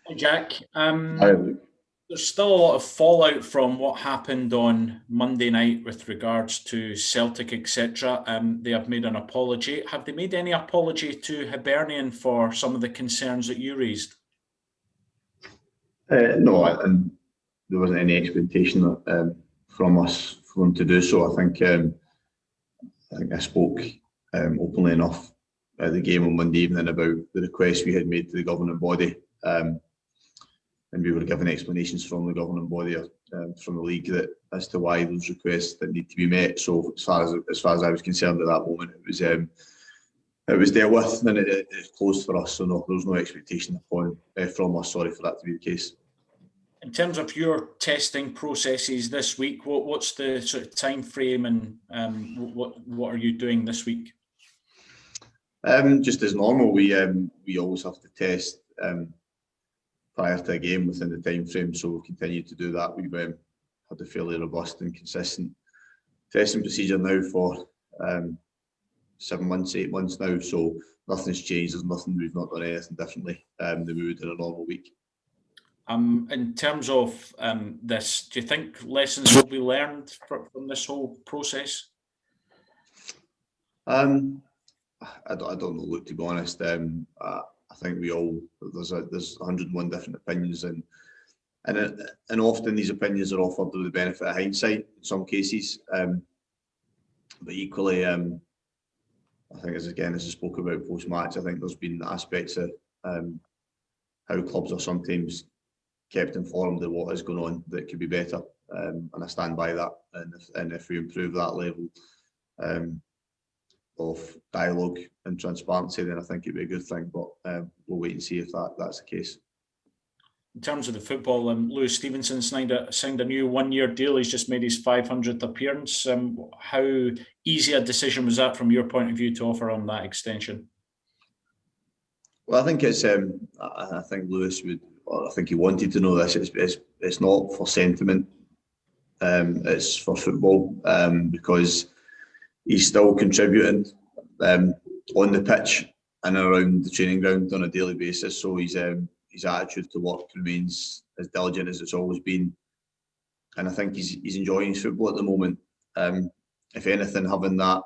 Hey Jack, Hi, Luke. there's still a lot of fallout from what happened on Monday night with regards to Celtic, etc. They have made an apology. Have they made any apology to Hibernian for some of the concerns that you raised? No, and there wasn't any expectation from us for them to do so. I think I spoke openly enough at the game on Monday evening about the request we had made to the governing body, and we were given explanations from the governing body from the league that as to why those requests that need to be met. So as far as I was concerned at that moment, it was dealt with and it's closed for us. So no, there was no expectation from us. Sorry for that to be the case. In terms of your testing processes this week, what's the sort of time frame, and what are you doing this week? Just as normal, we always have to test prior to a game within the time frame, so we'll continue to do that. We've had a fairly robust and consistent testing procedure now for 7 months, 8 months now, so nothing's changed. There's nothing, we've not done anything differently than we would in a normal week. In terms of this, do you think lessons will be learned from this whole process? I don't know, Luke, to be honest. I think there's 101 different opinions, and often these opinions are offered with the benefit of hindsight in some cases. But equally, I think as I spoke about post-match, I think there's been aspects of how clubs are sometimes kept informed of what is going on that could be better, and I stand by that. And if we improve that level of dialogue and transparency, then I think it'd be a good thing. But we'll wait and see if that's the case. In terms of the football, Lewis Stevenson signed a new 1-year deal. He's just made his 500th appearance. How easy a decision was that from your point of view to offer on that extension? Well, I think it's. I think Lewis would. I think he wanted to know this. It's not for sentiment. It's for football, because he's still contributing on the pitch and around the training ground on a daily basis. So his attitude to work remains as diligent as it's always been, and I think he's enjoying his football at the moment. If anything, having that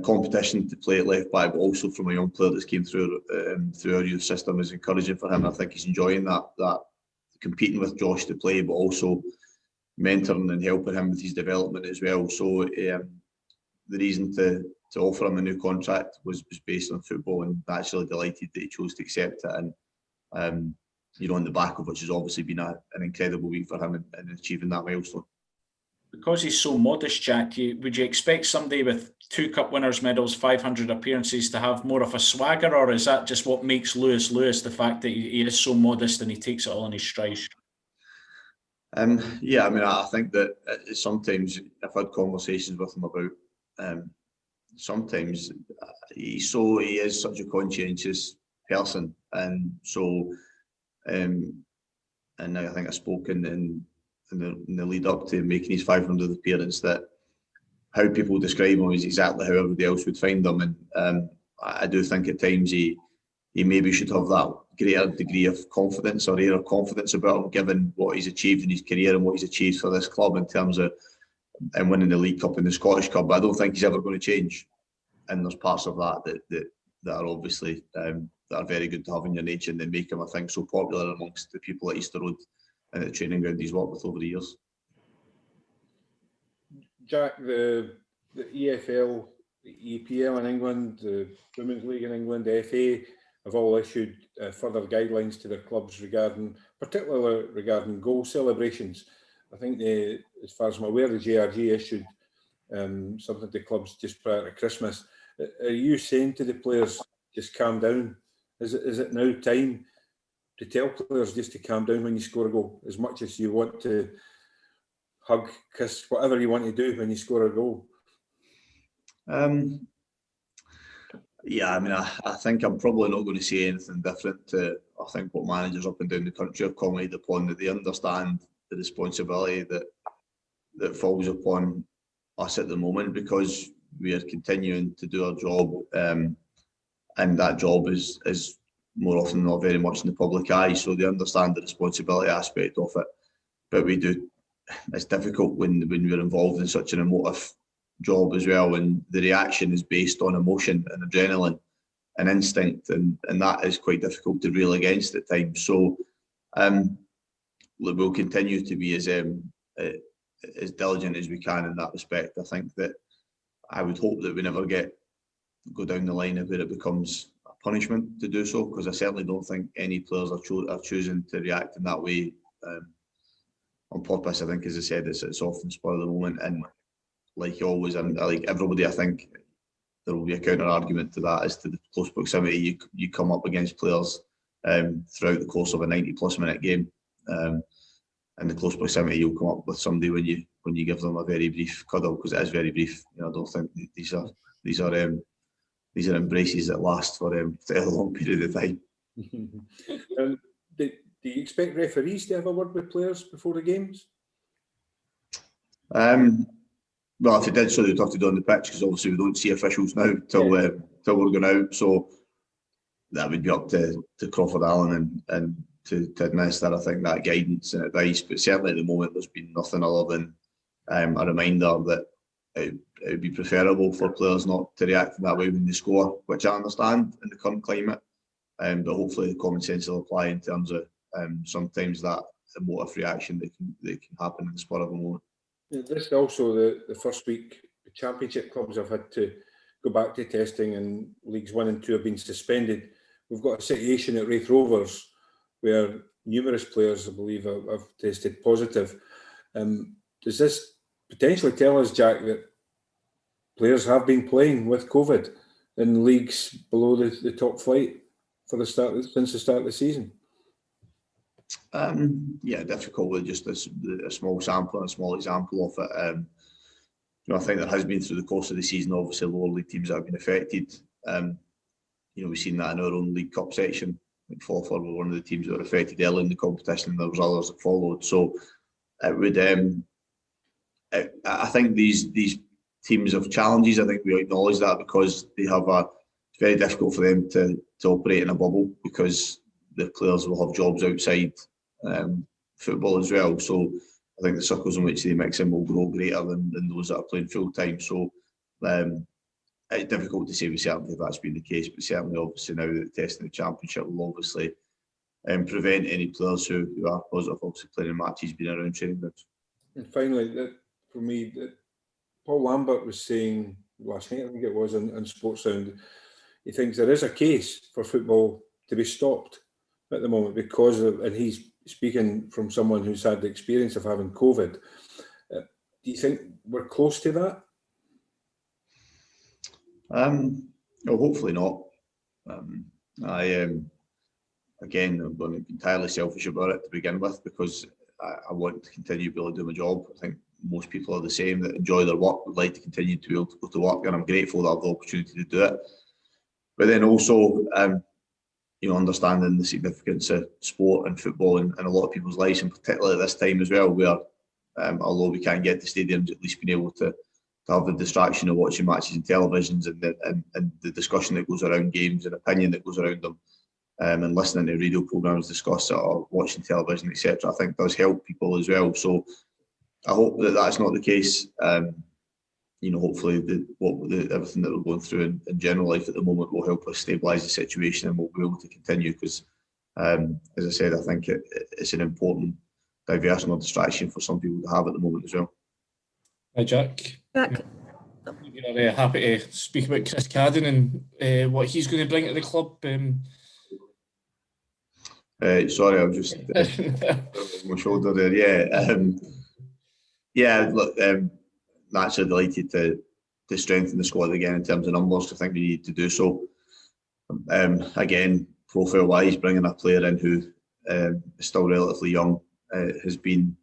competition to play at left back, but also from a young player that's came through our youth system, is encouraging for him. I think he's enjoying that competing with Josh to play, but also mentoring and helping him with his development as well. So the reason to offer him a new contract was based on football, and naturally delighted that he chose to accept it. And on the back of which has obviously been an incredible week for him in achieving that milestone. Because he's so modest, Jack, would you expect somebody with 2 Cup winners' medals, 500 appearances to have more of a swagger, or is that just what makes Lewis, the fact that he is so modest and he takes it all in his stride? Yeah, I mean, I think that sometimes I've had conversations with him about sometimes he is such a conscientious person, and so and I think I spoke in the lead up to making his 500th appearance that how people describe him is exactly how everybody else would find him, and I do think at times he maybe should have that greater degree of confidence or air of confidence about him, given what he's achieved in his career and what he's achieved for this club in terms of and winning the League Cup and the Scottish Cup. But I don't think he's ever going to change, and there's parts of that are obviously that are very good to have in your nature, and they make him, I think, so popular amongst the people at Easter Road and the training ground he's worked with over the years. Jack, the EFL, the EPL in England, the Women's League in England, the FA have all issued further guidelines to their clubs particularly regarding goal celebrations. I think as far as I'm aware, the JRG issued something to clubs just prior to Christmas. Are you saying to the players, just calm down? Is it now time to tell players just to calm down when you score a goal, as much as you want to hug, kiss, whatever you want to do when you score a goal? Yeah, I mean, I think I'm probably not going to say anything different to, I think, what managers up and down the country have commented upon, that they understand the responsibility that falls upon us at the moment, because we are continuing to do our job, and that job is more often than not very much in the public eye, so they understand the responsibility aspect of it. But we do, it's difficult when we're involved in such an emotive job as well, and the reaction is based on emotion and adrenaline and instinct, and that is quite difficult to reel against at times. So we'll continue to be as diligent as we can in that respect. I think that I would hope that we never go down the line of where it becomes a punishment to do so, because I certainly don't think any players are choosing to react in that way on purpose. I think, as I said, it's often spur of the moment, and like always, and like everybody, I think there will be a counter argument to that as to the close proximity you come up against players throughout the course of a 90+ minute game, and the close proximity you'll come up with somebody when you give them a very brief cuddle, because it is very brief. You know, I don't think these are embraces that last for a long period of time. Do you expect referees to have a word with players before the games? Well, if they did so, they'd have to do on the pitch, because obviously we don't see officials now till we're going out. So that would be up to Crawford Allen and to administer, I think, that guidance and advice. But certainly at the moment, there's been nothing other than a reminder that it would be preferable for players not to react in that way when they score, which I understand in the current climate. But hopefully the common sense will apply in terms of sometimes that emotive reaction that can happen in the spur of a moment. This is also the first week the Championship clubs have had to go back to testing, and Leagues 1 and 2 have been suspended. We've got a situation at Raith Rovers where numerous players, I believe, have tested positive. Does this potentially tell us, Jack, that players have been playing with COVID in leagues below the top flight since the start of the season? Yeah, difficult with just a small sample and a small example of it. I think there has been, through the course of the season, obviously lower league teams that have been affected. We've seen that in our own League Cup section. I think Forfar were one of the teams that were affected early in the competition, and there was others that followed. So it would. I think these teams have challenges. I think we acknowledge that, because they have it's very difficult for them to operate in a bubble, because the players will have jobs outside football as well. So I think the circles in which they mix in will grow greater than those that are playing full time. So it's difficult to say with certainty if that's been the case, but certainly, obviously, now that the testing the Championship will obviously prevent any players who are positive, obviously, playing in matches being around training grounds. And finally, for me, Paul Lambert was saying last night, I think it was, in Sports Sound, he thinks there is a case for football to be stopped at the moment because of, and he's speaking from someone who's had the experience of having COVID. Do you think we're close to that? No, hopefully not. Again, I'm going to be entirely selfish about it to begin with, because I want to continue to be able to do my job. I think most people are the same, that enjoy their work, would like to continue to be able to go to work, and I'm grateful that I have the opportunity to do it. But then also, understanding the significance of sport and football in a lot of people's lives, and particularly at this time as well, where although we can't get to stadiums, at least being able to have the distraction of watching matches and televisions, and the discussion that goes around games and opinion that goes around them, and listening to radio programmes discuss it, or watching television, etc., I think does help people as well. So I hope that that's not the case. Hopefully everything that we're going through in general life at the moment will help us stabilise the situation, and we'll be able to continue, because, as I said, I think it's an important diversion or distraction for some people to have at the moment as well. Hi, Jack. You're happy to speak about Chris Cadden and what he's going to bring to the club. Sorry, I was just my shoulder there. Look, naturally delighted to strengthen the squad again in terms of numbers. I think we need to do so. Again, profile-wise, bringing a player in who is still relatively young, has been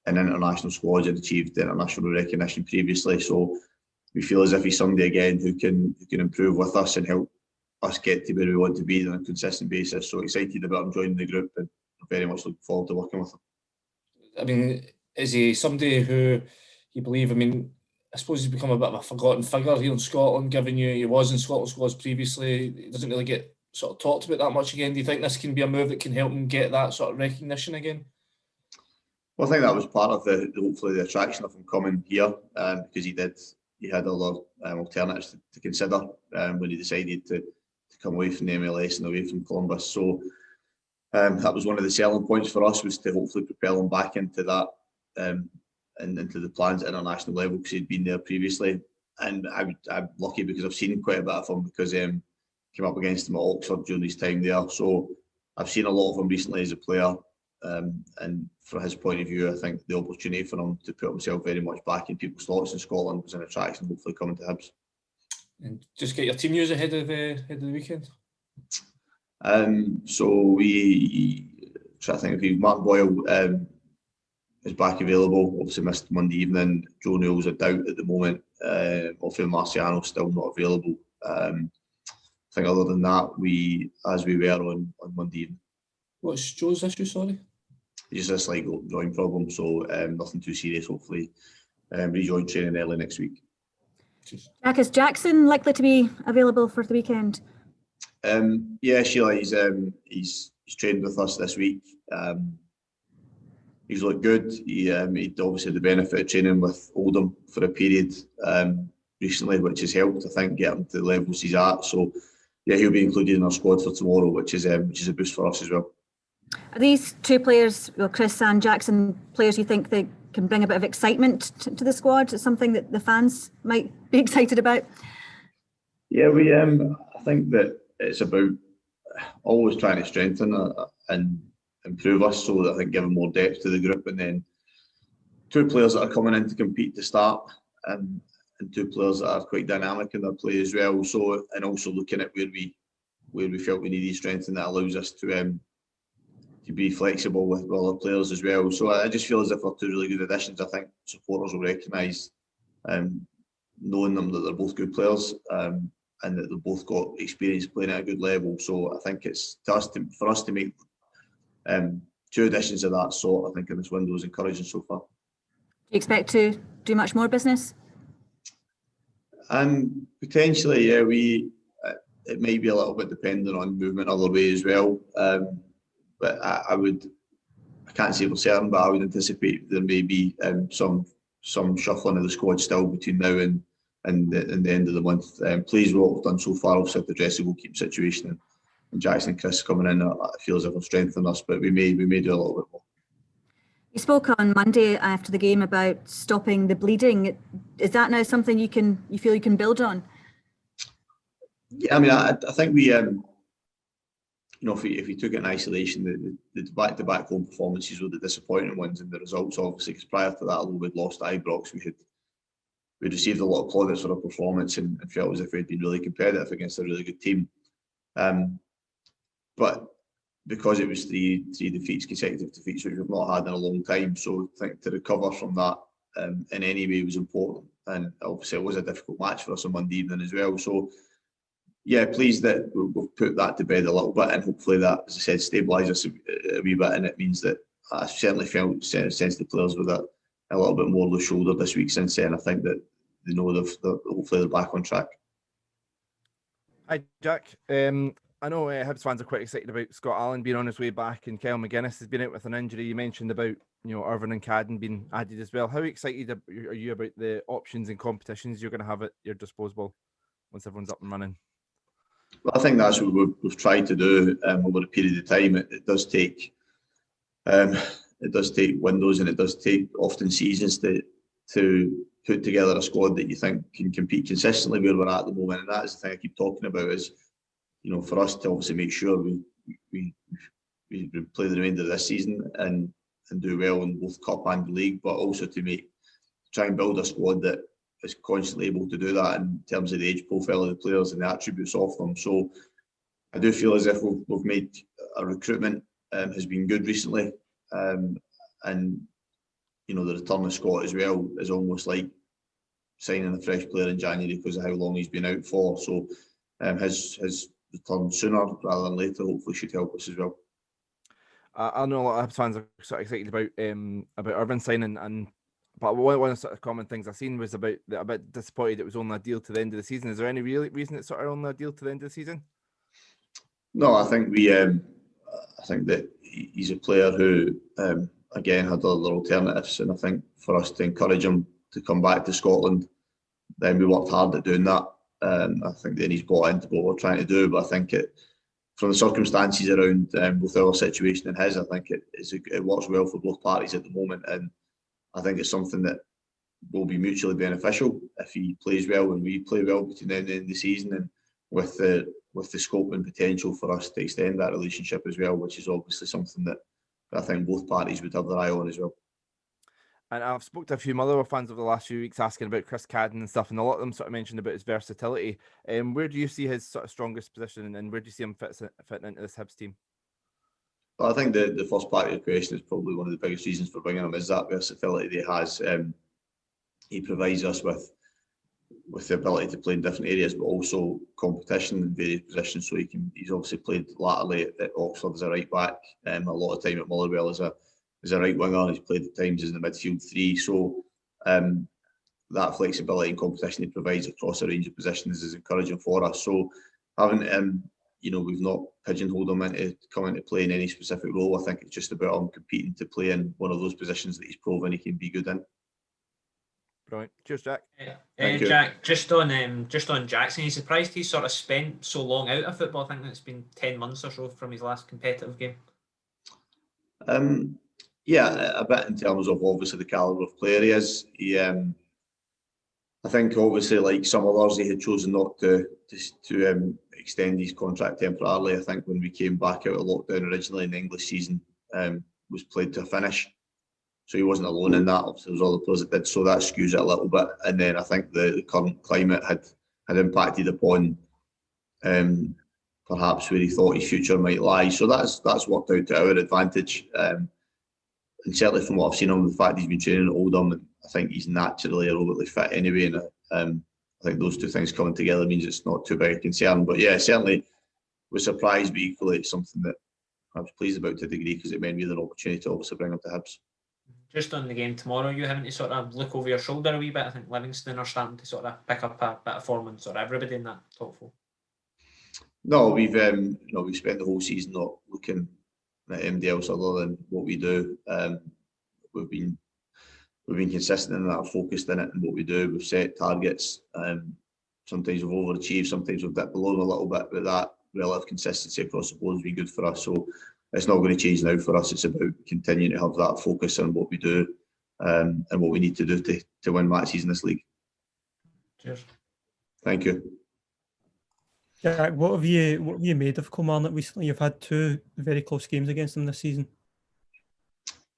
in international squads and achieved international recognition previously. So we feel as if he's somebody again who can improve with us and help us get to where we want to be on a consistent basis. So excited about him joining the group, and very much looking forward to working with him. I mean, is he somebody who you believe? I mean, I suppose he's become a bit of a forgotten figure here in Scotland, given he was in Scotland squads previously. He doesn't really get sort of talked about that much again. Do you think this can be a move that can help him get that sort of recognition again? Well, I think that was part of hopefully the attraction of him coming here, because he had other alternatives to consider when he decided to come away from the MLS and away from Columbus. So that was one of the selling points for us, was to hopefully propel him back into that and into the plans at international level, because he'd been there previously. And I'm lucky because I've seen quite a bit of him, because came up against him at Oxford during his time there. So I've seen a lot of him recently as a player. And from his point of view, I think the opportunity for him to put himself very much back in people's thoughts in Scotland was an attraction, hopefully coming to Hibs. And just get your team news ahead of the weekend. So we try to think if Mark Boyle is back available. Obviously missed Monday evening. Joe Newell's a doubt at the moment. Obviously Marciano still not available. I think other than that, as we were on Monday evening. What's Joe's issue, sorry? He's just a slight groin problem, so nothing too serious. Hopefully rejoin training early next week. Jack, is Jackson likely to be available for the weekend? Yeah, Sheila, he's trained with us this week. He's looked good. He obviously had the benefit of training with Oldham for a period recently, which has helped, I think, get him to the levels he's at. So yeah, he'll be included in our squad for tomorrow, which is a boost for us as well. Are these two players, Chris and Jackson, players you think they can bring a bit of excitement to the squad? It's something that the fans might be excited about? Yeah, I think that it's about always trying to strengthen and improve us, so that I think giving more depth to the group, and then two players that are coming in to compete to start, and two players that are quite dynamic in their play as well. So, and also looking at where we felt we needed strength, and that allows us to be flexible with other players as well. So I just feel as if we're two really good additions. I think supporters will recognise, knowing them, that they're both good players, and that they've both got experience playing at a good level. So I think it's for us to make two additions of that sort, I think, in this window is encouraging so far. Do you expect to do much more business? Potentially, yeah. It may be a little bit dependent on movement other way as well. But I can't say for certain, but I would anticipate there may be some shuffling of the squad still between now and the end of the month. Pleased with what we've done so far. Obviously, the dressing goalkeeping situation and Jackson and Chris coming in, I feel as if we've strengthened us, but we may do a little bit more. You spoke on Monday after the game about stopping the bleeding. Is that now something you feel you can build on? Yeah, I mean, I think we, if we took it in isolation, the back-to-back home performances were the disappointing ones, and the results obviously, because prior to that, although we'd lost Ibrox, we'd received a lot of plaudits for our performance and felt as if we'd been really competitive against a really good team. But because it was three consecutive defeats, which we've not had in a long time, so I think to recover from that in any way was important. And obviously it was a difficult match for us on Monday evening as well. So yeah, pleased that we've put that to bed a little bit, and hopefully that, as I said, stabilise us a wee bit, and it means that I certainly felt sense the players with a little bit more of the shoulder this week since then. I think that they know hopefully they're back on track. Hi, Jack. I know Hibs fans are quite excited about Scott Allen being on his way back, and Kyle McGuinness has been out with an injury. You mentioned about Irvin and Cadden being added as well. How excited are you about the options and competitions you're going to have at your disposal once everyone's up and running? Well, I think that's what we've tried to do over a period of time. It does take windows, and it does take often seasons to put together a squad that you think can compete consistently where we're at the moment. And that is the thing I keep talking about, is for us to obviously make sure we play the remainder of this season and do well in both cup and league, but also to try and build a squad that is constantly able to do that in terms of the age profile of the players and the attributes of them. So I do feel as if we've made our recruitment has been good recently, and the return of Scott as well is almost like signing a fresh player in January because of how long he's been out for. So his return sooner rather than later hopefully should help us as well. I know a lot of fans are sort of excited about Irvin signing, but one of the sort of common things I've seen was a bit disappointed it was only a deal to the end of the season. Is there any real reason it's sort of only a deal to the end of the season? No, I think I think that he's a player who, again, had other alternatives, and I think for us to encourage him to come back to Scotland, then we worked hard at doing that. I think then he's bought into what we're trying to do, but I think from the circumstances around both our situation and his, I think it works well for both parties at the moment, and I think it's something that will be mutually beneficial if he plays well and we play well between now and the end of the season, and with the scope and potential for us to extend that relationship as well, which is obviously something that I think both parties would have their eye on as well. And I've spoken to a few Motherwell fans over the last few weeks asking about Chris Cadden and stuff, and a lot of them sort of mentioned about his versatility. Where do you see his sort of strongest position, and where do you see him fitting into this Hibs team? Well, I think the first part of your question is probably one of the biggest reasons for bringing him is that versatility that he has. He provides us with the ability to play in different areas, but also competition in various positions. So he's obviously played latterly at Oxford as a right back, a lot of time at Motherwell as a right winger. He's played at times as in the midfield three. So that flexibility and competition he provides across a range of positions is encouraging for us. So having we've not pigeonholed him into coming to play in any specific role. I think it's just about him competing to play in one of those positions that he's proven he can be good in. Brilliant. Cheers, Jack. Jack, just on Jackson, he's surprised he's sort of spent so long out of football. I think it's been 10 months or so from his last competitive game. Yeah, a bit in terms of obviously the calibre of player he is. I think obviously like some others, he had chosen not to extend his contract temporarily. I think when we came back out of lockdown originally, in the English season was played to a finish. So he wasn't alone in that. Obviously, there was other players that did, so that skews it a little bit. And then I think the current climate had impacted upon perhaps where he thought his future might lie. So that's worked out to our advantage. And certainly from what I've seen of the fact he's been training at Oldham, and I think he's naturally aerobically fit anyway. And I think those two things coming together means it's not too big a concern. But yeah, certainly was surprised, but equally it's something that I was pleased about to a degree because it meant we had an opportunity to obviously bring him to Hibs. Just on the game tomorrow, you having to sort of look over your shoulder a wee bit. I think Livingston are starting to sort of pick up a bit of form and sort of everybody in that top four. No, we've spent the whole season not looking at anybody else other than what we do. We've been consistent in that, focused in it and what we do. We've set targets. Sometimes we've overachieved, sometimes we've dipped below them a little bit, but that relative consistency across the board has been good for us. So it's not going to change now for us. It's about continuing to have that focus on what we do and what we need to do to win matches in this league. Cheers. Thank you. Jack, what have you made of Kilmarnock recently? You've had two very close games against them this season.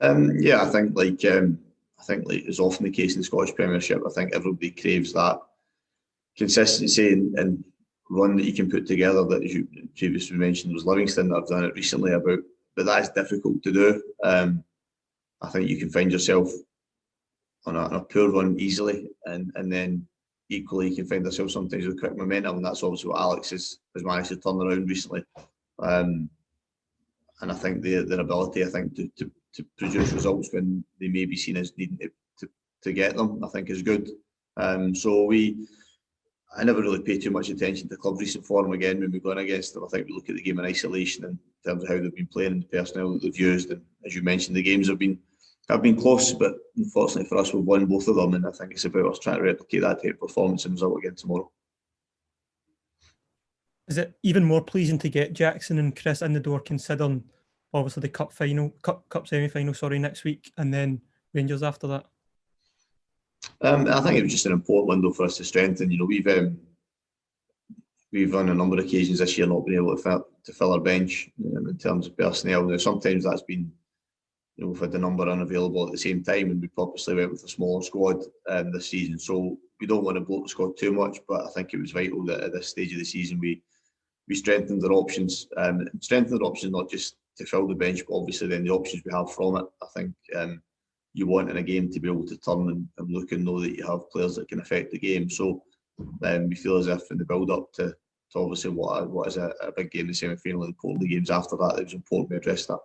Yeah, I think like is often the case in the Scottish Premiership. I think everybody craves that consistency and run that you can put together. That, as you previously mentioned, was Livingston that have done it recently but that is difficult to do. I think you can find yourself on a poor run easily, and then equally you can find yourself sometimes with quick momentum, and that's obviously what Alex has managed to turn around recently. And I think their ability, I think, to produce results when they may be seen as needing to get them, I think is good. So I never really pay too much attention to club's recent form again when we're going against them. I think we look at the game in isolation in terms of how they've been playing and the personnel that they've used. And as you mentioned, the games have been close, but unfortunately for us, we've won both of them. And I think it's about us trying to replicate that type of performance and result again tomorrow. Is it even more pleasing to get Jackson and Chris in the door, considering obviously the cup semi-final, next week, and then Rangers after that? I think it was just an important window for us to strengthen. We've on a number of occasions this year not been able to fill our bench in terms of personnel. Now sometimes that's been, we've had the number unavailable at the same time, and we purposely went with a smaller squad this season. So we don't want to bloat the squad too much, but I think it was vital that at this stage of the season we strengthened our options. Strengthened our options not just to fill the bench, but obviously then the options we have from it. I think you want in a game to be able to turn and look and know that you have players that can affect the game. So we feel as if in the build-up to obviously what is a big game, the semi-final and important games after that, it was important we addressed that.